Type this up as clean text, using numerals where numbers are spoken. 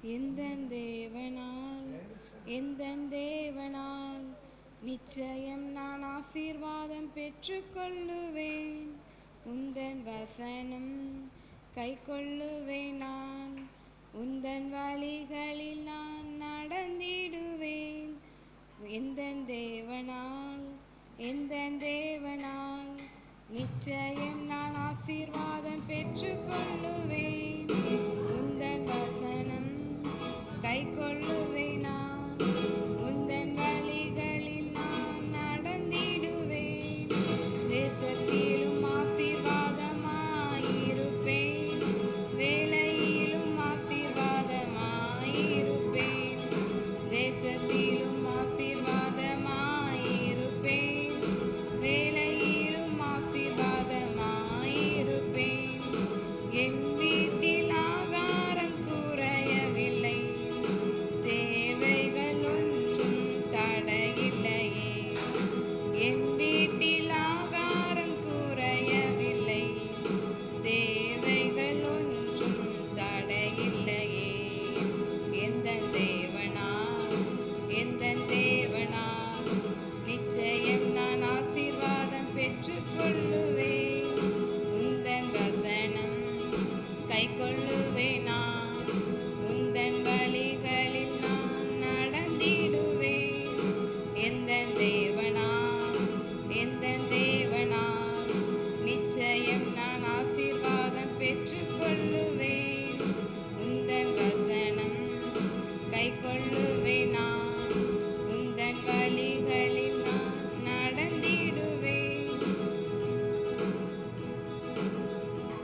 எந்தன் தேவனால் எந்தன் தேவனால் நிச்சயம் நான் ஆசீர்வாதம் பெற்றுக்கொள்ளுவேன். உந்தன் வசனம் கை கொள்ளுவேன். நான் உந்தன் வழிகளில் நான் நடந்திடுவேன். எந்தன் தேவனால் எந்தன் தேவனால் நிச்சயம் நான் ஆசீர்வாதம் பெற்றுக்கொள்ளுவேன். உந்தன் வசனம் கை கொள்ளுவேன். நான் உந்தன் வழிகளில் நான் நடந்திடுவேன். தேசத்திலும் ஆசீர்வாதமாயிருப்பேன், வேலையிலும் ஆசீர்வாதமாயிருப்பேன். தேசத்திலும் ஆசீர்வாதமாயிருப்பேன், வேலையிலும் ஆசீர்வாதமாயிருப்பேன். என் வீட்டில் ஆகாரம் குறையவில்லை, தேவைகள் ஒன்றும் தடையில்லையே. என் வீட்டில் ஆகாரம் குறையவில்லை, தேவைகள் ஒன்றும் தடையில்லையே. எந்தன் தேவனால் எந்தன் தேவனால் நிச்சயம் நான் ஆசீர்வாதம் பெற்றுக்கொள்ளுவேன். உந்தன் வசனம் கை கொள்ளு